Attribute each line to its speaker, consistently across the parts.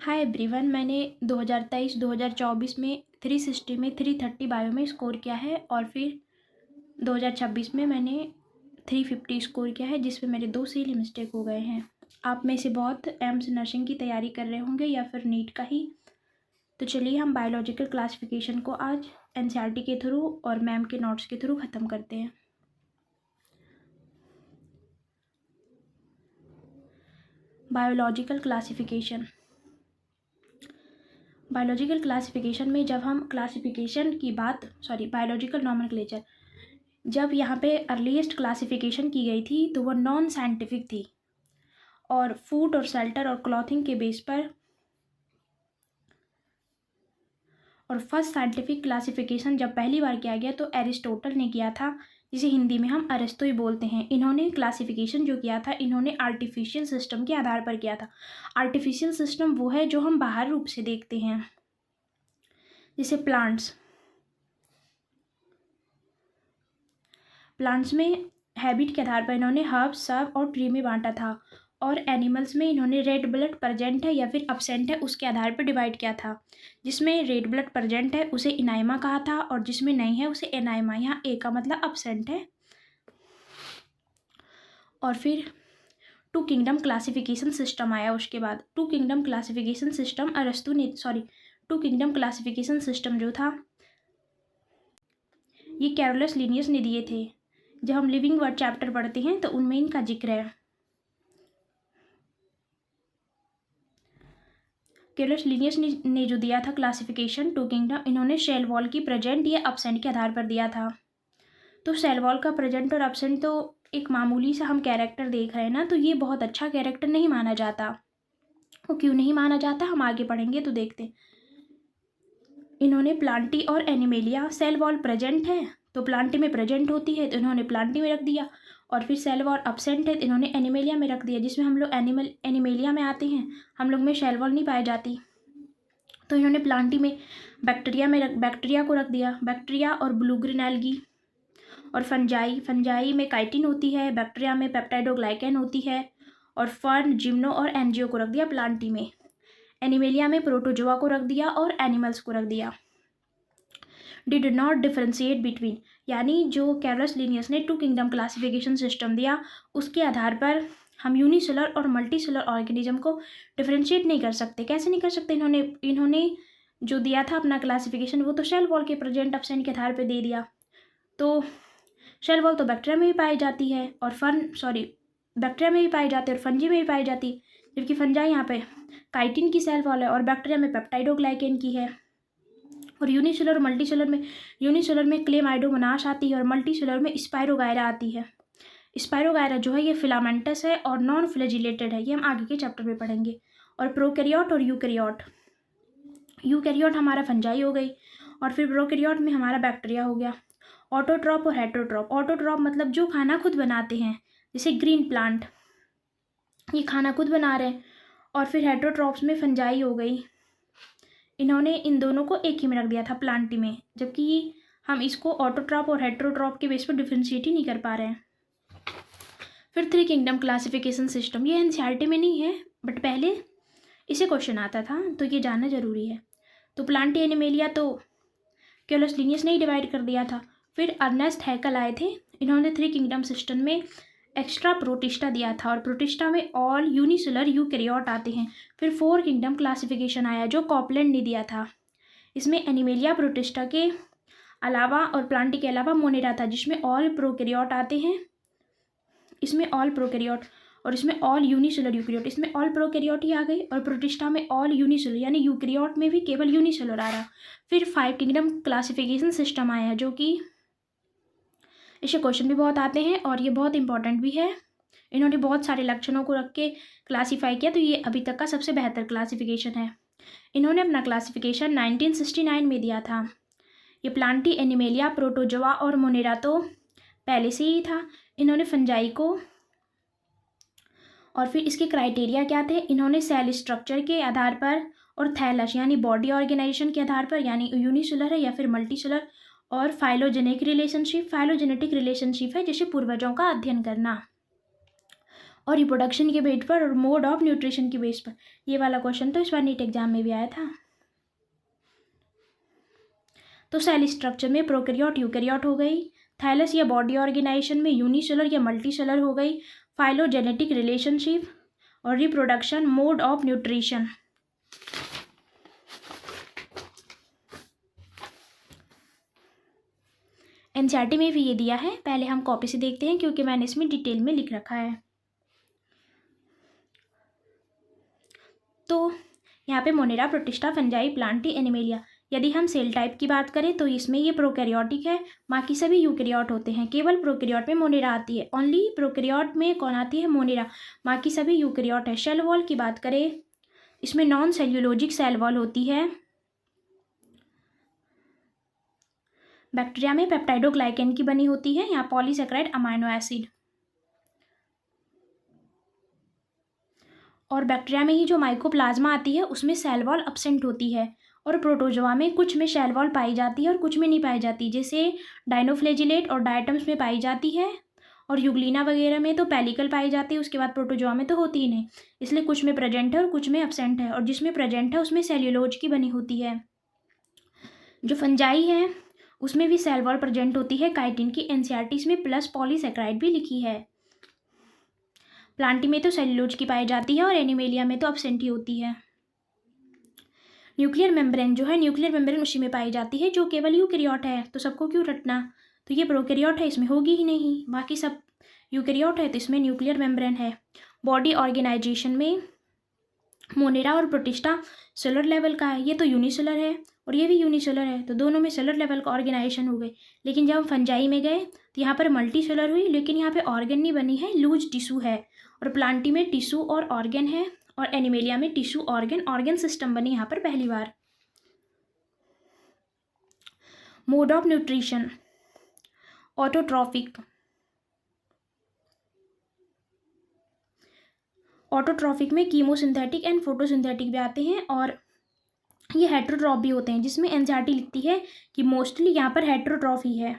Speaker 1: Hi everyone, मैंने 2023-2024 में 360 में 330 बायो में स्कोर किया है और फिर 2026 में मैंने 350 स्कोर किया है, जिसमें मेरे 2 सिली मिस्टेक हो गए हैं। आप में से बहुत एम्स नर्सिंग की तैयारी कर रहे होंगे या फिर नीट का ही। तो चलिए हम बायोलॉजिकल क्लासिफिकेशन को आज एनसीईआरटी के थ्रू और मैम के नोट्स के थ्रू ख़त्म करते हैं। बायोलॉजिकल क्लासिफिकेशन में जब हम क्लासिफिकेशन की बायोलॉजिकल नॉमेनक्लेचर, जब यहाँ पे अर्लीस्ट क्लासिफिकेशन की गई थी तो वो नॉन साइंटिफिक थी और फूड और शेल्टर और क्लॉथिंग के बेस पर, और फर्स्ट साइंटिफिक क्लासिफिकेशन जब पहली बार किया गया तो एरिस्टोटल ने किया था, जिसे हिंदी में हम अरिस्टो ही बोलते हैं। इन्होंने क्लासिफिकेशन जो किया था, इन्होंने आर्टिफिशियल सिस्टम के आधार पर किया था। आर्टिफिशियल सिस्टम वो है जो हम बाहर रूप से देखते हैं, जैसे प्लांट्स में हैबिट के आधार पर इन्होंने हर्ब, सब और ट्री में बांटा था, और एनिमल्स में इन्होंने रेड ब्लड प्रेजेंट है या फिर अब्सेंट है उसके आधार पर डिवाइड किया था। जिसमें रेड ब्लड प्रेजेंट है उसे इनाइमा कहा था और जिसमें नहीं है उसे एनाइमा। यहाँ ए का मतलब अब्सेंट है। और फिर टू किंगडम क्लासिफिकेशन सिस्टम आया उसके बाद। टू किंगडम क्लासिफिकेशन सिस्टम जो था, ये कैरोलस लीनियस ने दिए थे। जब हम लिविंग वर्ड चैप्टर पढ़ते हैं तो उनमें इनका जिक्र है। कैरोलस लीनियस ने जो दिया था क्लासिफिकेशन टू किंगडम, इन्होंने शेल वॉल की प्रेजेंट या अब्सेंट के आधार पर दिया था। तो शेल वॉल का प्रेजेंट और अब्सेंट तो एक मामूली सा हम कैरेक्टर देख रहे हैं ना, तो ये बहुत अच्छा कैरेक्टर नहीं माना जाता। वो क्यों नहीं माना जाता, हम आगे पढ़ेंगे तो देखते हैं। इन्होंने प्लांटी और एनिमेलिया, सेल वॉल प्रेजेंट है तो प्लांटी में प्रेजेंट होती है तो इन्होंने प्लांटी में रख दिया, और फिर सेल वॉल अब्सेंट है तो इन्होंने एनिमेलिया में रख दिया, जिसमें हम लोग एनिमेलिया में आते हैं, हम लोग में सेल वॉल नहीं पाई जाती, तो इन्होंने प्लांटी में बैक्टीरिया को रख दिया। बैक्टीरिया और ब्लू ग्रीन एल्गी और फंजाई में काइटिन होती है, बैक्टीरिया में पेप्टाइडोग्लाइकेन होती है, और फर्न, जिम्नो और एनजियो को रख दिया प्लांटी में। एनिमेलिया में प्रोटोजोआ को रख दिया और एनिमल्स को रख दिया। डिड नॉट डिफ्रेंशिएट बिटवीन, यानी जो कैरोलस लीनियस ने टू किंगडम क्लासिफिकेशन सिस्टम दिया उसके आधार पर हम यूनिसेलर और मल्टीसेलर ऑर्गेनिज्म को डिफ्रेंशिएट नहीं कर सकते। कैसे नहीं कर सकते, इन्होंने जो दिया था अपना क्लासिफिकेशन वो तो सेल वॉल के प्रेजेंट अब्सेंट के आधार पर दे दिया। तो सेल वॉल तो बैक्टीरिया में भी पाई जाती है और बैक्टीरिया में भी पाई जाती है और फंजी में भी पाई जाती है, जबकि फंजाई यहाँ पे काइटिन की सेल वॉल है और बैक्टीरिया में पेप्टाइडोग्लाइकेन की है। और यूनिसेलर और यूनिसेलर में क्लेमाइडोमोनास आती है और मल्टीसेलर में स्पाइरोगायरा आती है। स्पाइरोगायरा जो है ये फिलामेंटस है और नॉन फ्लैजिलेटेड है, ये हम आगे के चैप्टर में पढ़ेंगे। और प्रोकैरियोट और यूकैरियोट हमारा फंजाई हो गई, और फिर प्रोकैरियोट में हमारा बैक्टीरिया हो गया। ऑटोट्रॉप और हेटरोट्रॉप, ऑटोट्रॉप मतलब जो खाना खुद बनाते हैं, जैसे ग्रीन प्लांट, ये खाना खुद बना रहे हैं। और फिर हेटरोट्रॉप्स में फंजाई हो गई, इन्होंने इन दोनों को एक ही में रख दिया था प्लांटी में, जबकि हम इसको ऑटोट्रॉप और हेटरोट्रॉप के बेस पर डिफ्रेंशिएट ही नहीं कर पा रहे हैं। फिर थ्री किंगडम क्लासिफिकेशन सिस्टम, ये एनसीईआरटी में नहीं है बट पहले इसे क्वेश्चन आता था तो ये जानना जरूरी है। तो प्लांटी एनिमेलिया तो कैरोलस लीनियस ने ही डिवाइड कर दिया था। फिर अर्नेस्ट हैकल आए थे, इन्होंने थ्री किंगडम सिस्टम में एक्स्ट्रा प्रोटिस्टा दिया था और प्रोटिस्टा में ऑल यूनिसेलर यूकैरियोट आते हैं। फिर फोर किंगडम क्लासिफिकेशन आया जो कॉपलैंड ने दिया था, इसमें एनिमेलिया प्रोटिस्टा के अलावा और प्लांटी के अलावा मोनेरा था, जिसमें ऑल प्रोकैरियोट आते हैं, इसमें ऑल प्रोकैरियोट, और इसमें ऑल यूनिसेलर यूकैरियोट, इसमें ऑल प्रोकैरियोट ही आ गई, और प्रोटिस्टा में ऑल यूनिसेलर, यानी यूकैरियोट में भी केवल यूनिसेलर आ रहा। फिर फाइव किंगडम क्लासिफिकेशन सिस्टम आया, जो कि इससे क्वेश्चन भी बहुत आते हैं और ये बहुत इंपॉर्टेंट भी है। इन्होंने बहुत सारे लक्षणों को रख के क्लासीफाई किया, तो ये अभी तक का सबसे बेहतर क्लासिफिकेशन है। इन्होंने अपना क्लासिफिकेशन 1969 में दिया था। ये प्लांटी, एनिमेलिया, प्रोटोजोआ और मोनेरा तो पहले से ही था। इन्होंने फंजाई को, और फिर इसके क्राइटेरिया क्या थे, इन्होंने सेल स्ट्रक्चर के आधार पर और थैलस यानी बॉडी ऑर्गेनाइजेशन के आधार पर, यानी यूनिसेलर है या फिर मल्टीसेलर, और फाइलोजेनेटिक रिलेशनशिप है जैसे पूर्वजों का अध्ययन करना, और रिप्रोडक्शन के बेस पर और मोड ऑफ न्यूट्रिशन के बेस पर। ये वाला क्वेश्चन तो इस बार नीट एग्जाम में भी आया था। तो सेल स्ट्रक्चर में प्रोकैरियोट यूकैरियोट हो गई, थाइलस या बॉडी ऑर्गेनाइजेशन में यूनिसेलर या मल्टीसेलर हो गई, फाइलोजेनेटिक रिलेशनशिप और reproduction, mode of nutrition. NCERT में भी ये दिया है, पहले हम कॉपी से देखते हैं क्योंकि मैंने इसमें डिटेल में लिख रखा है। तो यहाँ पे Monera, protista, fungi, Plantae, animalia. यदि हम सेल टाइप की बात करें तो इसमें ये प्रोकैरियोटिक है, बाकी सभी यूकैरियोट होते हैं। केवल प्रोकैरियोट में मोनेरा आती है, ओनली प्रोकैरियोट में कौन आती है? मोनेरा, बाकी सभी यूकैरियोट है। सेल वॉल की बात करें, इसमें नॉन सेल्यूलोजिक सेल वॉल होती है। बैक्टीरिया में पेप्टाइडोग्लाइकेन की बनी होती है, यहाँ पॉलीसेकेराइड अमाइनो एसिड। और बैक्टीरिया में ही जो माइकोप्लाज्मा आती है उसमें सेल वॉल अब्सेंट होती है। और प्रोटोजोआ में कुछ में सेल वॉल पाई जाती है और कुछ में नहीं पाई जाती, जैसे डाइनोफ्लेजिलेट और डायटम्स में पाई जाती है, और यूग्लिना वगैरह में तो पेलिकल पाई जाती है। उसके बाद प्रोटोजोआ में तो होती ही नहीं, इसलिए कुछ में प्रेजेंट है और कुछ में अब्सेंट है। और जिसमें प्रेजेंट है उसमें सेल्यूलोज की बनी होती है। जो फंजाई है उसमें भी सेल वॉल प्रेजेंट होती है काइटिन की। एनसीईआरटी में प्लस पॉलीसेकेराइड भी लिखी है। प्लांटी में तो सेल्यूलोज की पाई जाती है और एनिमेलिया में तो अब्सेंट ही होती है। न्यूक्लियर मेम्ब्रेन जो है, न्यूक्लियर मेम्ब्रेन उसी में पाई जाती है जो केवल यूकैरियोट है, तो सबको क्यों रटना? तो ये प्रोकैरियोट है, इसमें होगी ही नहीं। बाकी सब यूकैरियोट है तो इसमें न्यूक्लियर मेम्ब्रेन है। बॉडी ऑर्गेनाइजेशन में मोनेरा और प्रोटिस्टा सेलर लेवल का है, ये तो यूनिसेलर है और ये भी यूनिसेलर है, तो दोनों में सेलर लेवल का ऑर्गेनाइजेशन हो गई। लेकिन जब हम फंजाई में गए तो यहाँ पर मल्टी सेलर हुई, लेकिन यहाँ पे ऑर्गन नहीं बनी है, लूज टिश्यू है। और प्लांटी में टिश्यू और ऑर्गन है, और एनिमेलिया में टिश्यू ऑर्गन सिस्टम बनी यहाँ पर पहली बार। Mode of nutrition, autotrophic. Autotrophic में कीमोसिंथेटिक एंड फोटोसिंथेटिक भी आते हैं, और ये हेट्रोट्रॉफ भी होते हैं, जिसमें एनसीईआरटी लिखती है कि मोस्टली यहाँ पर हेट्रोट्रॉफी है।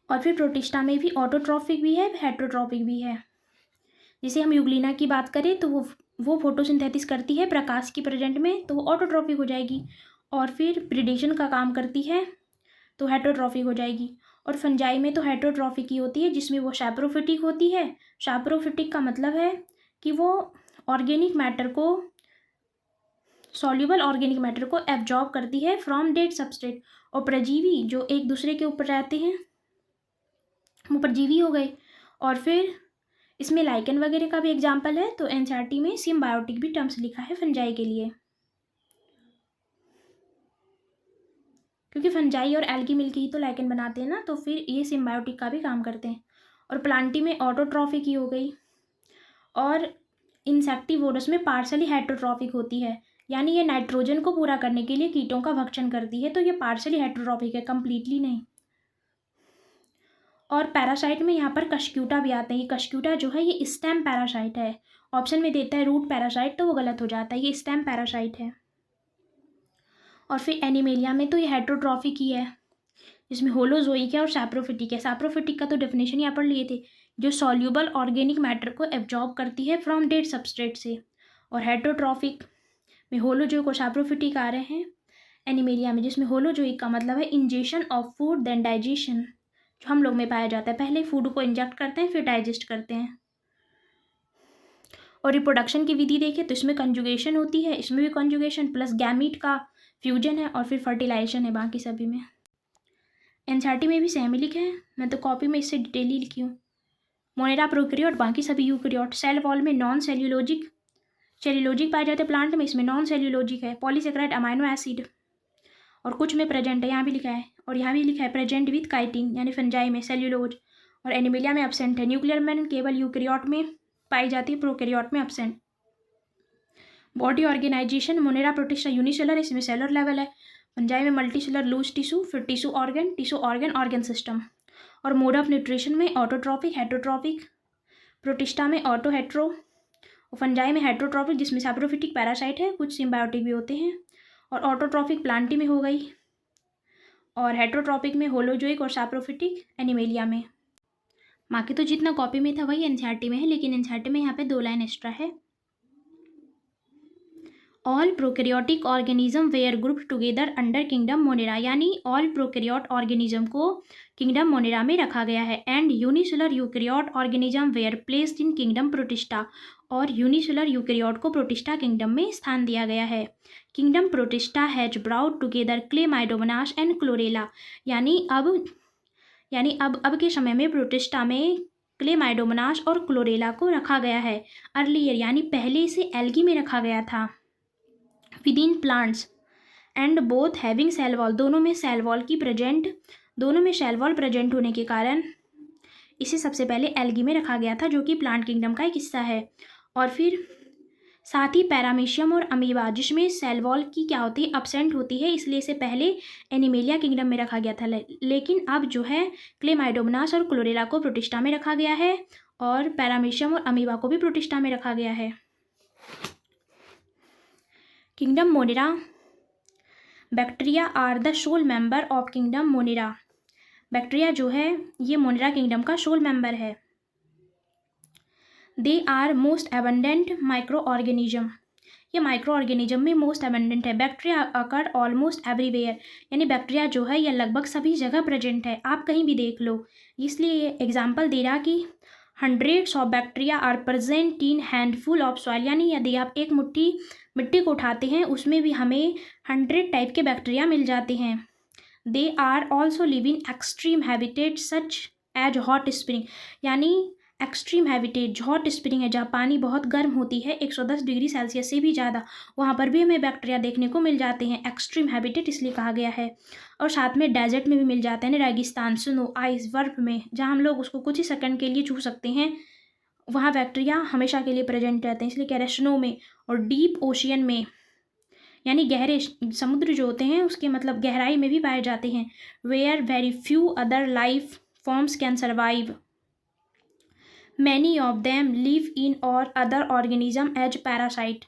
Speaker 1: और फिर प्रोटिस्टा में भी ऑटोट्रॉफिक भी है, हेट्रोट्रॉफिक भी है। जैसे हम यूग्लिना की बात करें तो वो फोटोसिंथेसिस करती है प्रकाश की प्रेजेंट में, तो वो ऑटोट्रॉफिक हो जाएगी। और फिर प्रिडेशन का काम करती है तो हेट्रोट्रॉफिक हो जाएगी। और फंजाई में तो हेट्रोट्रॉफिक ही होती है, जिसमें वो सैप्रोफिटिक होती है। सैप्रोफिटिक का मतलब है कि वो ऑर्गेनिक मैटर को, सॉल्युबल ऑर्गेनिक मैटर को एब्जॉर्ब करती है फ्रॉम डेड सबस्ट्रेट। और परजीवी जो एक दूसरे के ऊपर रहते हैं वो परजीवी हो गए। और फिर इसमें लाइकेन वगैरह का भी एग्जाम्पल है, तो एनसीईआरटी में सिम्बायोटिक भी टर्म्स लिखा है फंजाई के लिए, क्योंकि फंजाई और एल्गी मिलकर ही तो लाइकेन बनाते हैं ना, तो फिर ये सिम्बायोटिक का भी काम करते हैं। और प्लांटी में ऑटोट्रॉफिक ही हो गई, और इंसेक्टिवोरस में पार्शली हेट्रोट्रॉफिक होती है, यानी ये नाइट्रोजन को पूरा करने के लिए कीटों का भक्षण करती है, तो ये पार्शली हेट्रोट्रॉफिक है, कंप्लीटली नहीं। और पैरासाइट में यहाँ पर कशक्यूटा भी आते हैं। ये कशक्यूटा जो है ये स्टेम पैरासाइट है, ऑप्शन में देता है रूट पैरासाइट, तो वो गलत हो जाता है, ये स्टेम पैरासाइट है। और फिर एनिमेलिया में तो ये हेट्रोट्रॉफिक ही है, जिसमें होलोजोइक है और सैप्रोफिटिक है। सैप्रोफिटिक का तो डेफिनेशन यहाँ पर लिए थे, जो सॉल्यूबल ऑर्गेनिक मैटर को एब्जॉर्ब करती है फ्रॉम डेड सबस्ट्रेट से। और हेट्रोट्रॉफिक में होलोजोइक और सैप्रोफिटिक आ रहे हैं एनिमेलिया में, जिसमें होलोजोइक का मतलब है ingestion of food then digestion, जो हम लोग में पाया जाता है। पहले फूड को इंजेक्ट करते हैं फिर डाइजेस्ट करते हैं। और रिप्रोडक्शन की विधि देखें तो इसमें कंजुगेशन होती है, इसमें भी कंजुगेशन प्लस गैमीट का फ्यूजन है, और फिर फर्टिलाइजेशन है बाकी सभी में। एनसीईआरटी में भी सेम ही लिखे हैं, मैं तो कॉपी में इससे डिटेली लिखी हूँ। मोनेरा प्रोकैरियोट, बाकी सभी यूकैरियोट। सेल वॉल में नॉन सेल्यूलोजिक सेल्यूलोजिक पाए जाते हैं प्लांट में, इसमें नॉन सेल्यूलोजिक है, पॉलीसेकेराइड अमाइनो एसिड। और कुछ में प्रेजेंट है, यहाँ भी लिखा है, और यहाँ भी लिखा है प्रेजेंट विथ काइटिन, यानी फंजाई में सेल्यूलोज। और एनिमेलिया में एब्सेंट है। न्यूक्लियर मेम्ब्रेन केवल यूकैरियोट में पाई जाती है, प्रोकैरियोट में absent. Body organisation, Monera Protista unicellular, इसमें सेलर लेवल है। फंजाई में मल्टी सेलर लूज टिश्यू, फिर टिश्यू ऑर्गन ऑर्गन सिस्टम। और मोड ऑफ न्यूट्रिशन में ऑटोट्रॉफिक हेट्रोट्रॉफिक, प्रोटिस्टा में ऑटो हेट्रो, और फंजाई में हेट्रोट्रॉफिक जिसमें सैप्रोफिटिक पैरासाइट है, कुछ सिम्बायोटिक भी होते हैं। और ऑटोट्रॉफिक प्लांटी में हो गई। और हेट्रोट्रॉपिक में होलोजोइक और सैप्रोफिटिक एनिमेलिया में। बाकी तो जितना कॉपी में था वही एनसीईआरटी में है, लेकिन एनसीईआरटी में यहाँ पे 2 लाइन एक्स्ट्रा है। All prokaryotic organism were group together under kingdom Monera, यानी ऑल प्रोकैरियोट ऑर्गेनिज्म को किंगडम मोनेरा में रखा गया है। And unicellular eukaryote organism were placed in kingdom Protista, और यूनिसेलुलर यूकैरियोट को प्रोटिस्टा किंगडम में स्थान दिया गया है। Kingdom Protista has brought together Chlamydomonas and Chlorella, यानी अब के समय में प्रोटिस्टा में क्लेमाइडोमोनास और क्लोरेला को रखा गया है। अर्लियर यानी पहले इसे एल्गी में रखा गया था। Within plants and both having cell wall, दोनों में सेल वॉल प्रेजेंट होने के कारण इसे सबसे पहले एल्गी में रखा गया था, जो कि प्लांट किंगडम का एक हिस्सा है। और फिर साथ ही पैरामीशियम और अमीबा, जिसमें सेल वॉल की क्या होती है, अब्सेंट होती है, इसलिए इसे पहले एनिमेलिया किंगडम में रखा गया था। लेकिन अब जो है क्लेमाइडोमोनास और क्लोरेला को प्रोटिस्टा में रखा गया है, और पैरामीशियम और अमीबा को भी प्रोटिस्टा में रखा गया है। Kingdom Monera bacteria are the sole member of kingdom Monera, bacteria जो है ये मोनेरा किंगडम का सोल मेंबर है। They are most abundant micro organism, ये माइक्रो ऑर्गेनिज्म में मोस्ट एबंडेंट है। बैक्टीरिया अकर ऑलमोस्ट एवरीवेयर, यानी बैक्टीरिया जो है यह लगभग सभी जगह प्रेजेंट है, आप कहीं भी देख लो। इसलिए ये एग्जाम्पल दे रहा कि hundreds of bacteria are present in handful of soil, यानी यदि आप एक मुट्ठी मिट्टी को उठाते हैं उसमें भी हमें 100 टाइप के बैक्टीरिया मिल जाते हैं। They are also live in extreme habitat such as hot spring, यानी एक्सट्रीम हैबिटेट हॉट स्प्रिंग है, जहाँ पानी बहुत गर्म होती है 110 डिग्री सेल्सियस से भी ज़्यादा, वहाँ पर भी हमें बैक्टीरिया देखने को मिल जाते हैं। एक्सट्रीम हैबिटेट इसलिए कहा गया है। और साथ में डेजर्ट में भी मिल जाते हैं, रेगिस्तान, स्नो, आइस, बर्फ में, जहाँ हम लोग उसको कुछ ही सेकंड के लिए छू सकते हैं, वहाँ बैक्टीरिया हमेशा के लिए प्रेजेंट रहते हैं। इसलिए कह रहे हैं स्नो में और डीप ओशियन में, यानी गहरे समुद्र जो होते हैं उसके मतलब गहराई में भी पाए जाते हैं। Where very few other life forms can survive, many of them live in or other organism as parasite.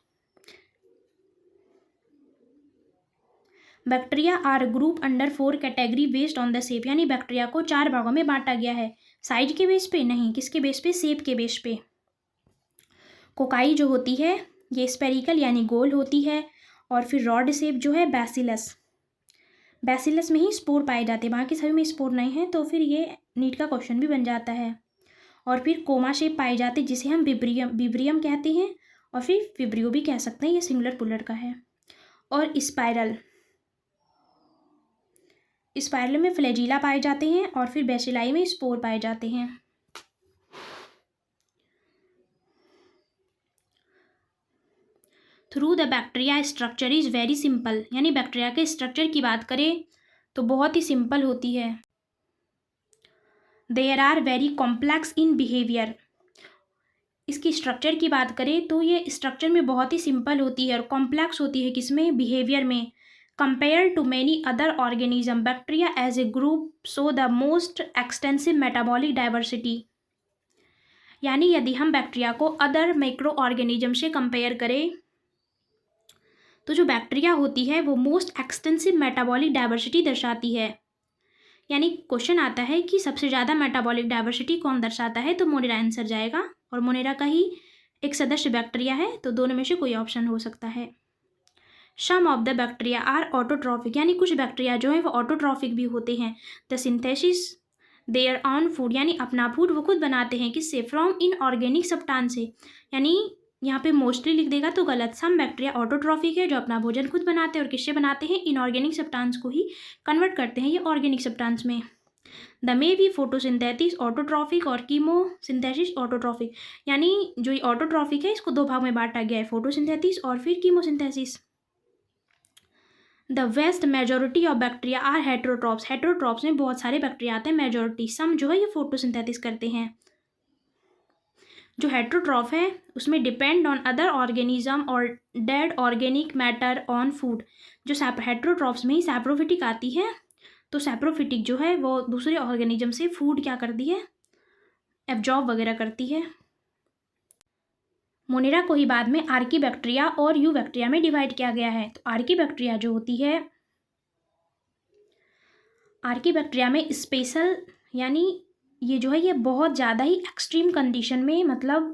Speaker 1: Bacteria are group under 4 category based on the shape, यानी बैक्टीरिया को 4 भागों में बांटा गया है। साइज के बेस पे नहीं, किसके बेस पे, शेप के बेस पे। कोकाई जो होती है ये स्पेरिकल यानी गोल होती है, और फिर रॉड शेप जो है बैसिलस में ही स्पोर पाए जाते हैं, बाकी सभी में स्पोर नहीं है, तो फिर ये नीट का क्वेश्चन भी बन जाता है। और फिर कोमा शेप पाए जाते जिसे हम विब्रियम कहते हैं, और फिर विब्रियो भी कह सकते हैं, ये सिंगुलर पुलर का है। और स्पाइरल में फ्लैजिला पाए जाते हैं, और फिर बेसिलाई में स्पोर पाए जाते हैं। Through the bacteria structure is very simple, यानी बैक्टीरिया के स्ट्रक्चर की बात करें तो बहुत ही सिंपल होती है। There are very complex in behaviour, इसकी स्ट्रक्चर की बात करें तो ये स्ट्रक्चर में बहुत ही सिंपल होती है और कॉम्प्लेक्स होती है, किसमें, बिहेवियर में। Compare to many other organism, bacteria as a group show the most extensive metabolic diversity, यानी यदि हम बैक्टीरिया को अदर माइक्रो ऑर्गेनिज्म से कंपेयर करें तो जो बैक्टीरिया होती है वो मोस्ट एक्सटेंसिव मेटाबॉलिक डाइवर्सिटी दर्शाती है। यानी क्वेश्चन आता है कि सबसे ज़्यादा मेटाबॉलिक डाइवर्सिटी कौन दर्शाता है, तो मोनेरा आंसर जाएगा, और मोनेरा का ही एक सदस्य बैक्टीरिया है, तो दोनों में से कोई ऑप्शन हो सकता है। Some of the bacteria are autotrophic, यानी कुछ बैक्टीरिया जो है वो ऑटोट्रॉफिक भी होते हैं। The synthesis their own food, यानी अपना फूड वो खुद बनाते हैं, किससे, फ्रॉम इनऑर्गेनिक सब्सटेंस से, यानी यहाँ पे मोस्टली लिख देगा तो गलत। सम बैक्टीरिया ऑटोट्रॉफिक है जो अपना भोजन खुद बनाते हैं, और किससे बनाते हैं, इनऑर्गेनिक सब्सटेंस को ही कन्वर्ट करते हैं ये ऑर्गेनिक सब्सटेंस में। The may be photosynthesis autotrophic और कीमोसिंथेसिस ऑटोट्रॉफिक, यानी जो ये ऑटोट्रॉफिक है इसको 2 भाग में बांटा गया है, फोटोसिंथेसिस और फिर chemosynthesis. The vast majority of bacteria are heterotrophs, heterotrophs में बहुत सारे बैक्टीरिया आते हैं, मेजोरिटी, सम जो है ये फोटोसिंथेसिस करते हैं। जो हेट्रोट्रॉफ है उसमें डिपेंड ऑन अदर ऑर्गेनिज्म और dead organic matter on food, जो हेट्रोट्रॉफ्स में ही सैप्रोफिटिक आती है, तो सैप्रोफिटिक जो है वो दूसरे ऑर्गेनिज्म से फूड क्या करती है, एब्जॉर्ब वगैरह करती है। मोनेरा को ही बाद में आर्की बैक्टीरिया और यू बैक्टीरिया में डिवाइड किया गया है। तो आर्की बैक्टीरिया जो होती है आर्कीबैक्टीरिया में स्पेशल यानी ये जो है ये बहुत ज़्यादा ही एक्सट्रीम कंडीशन में मतलब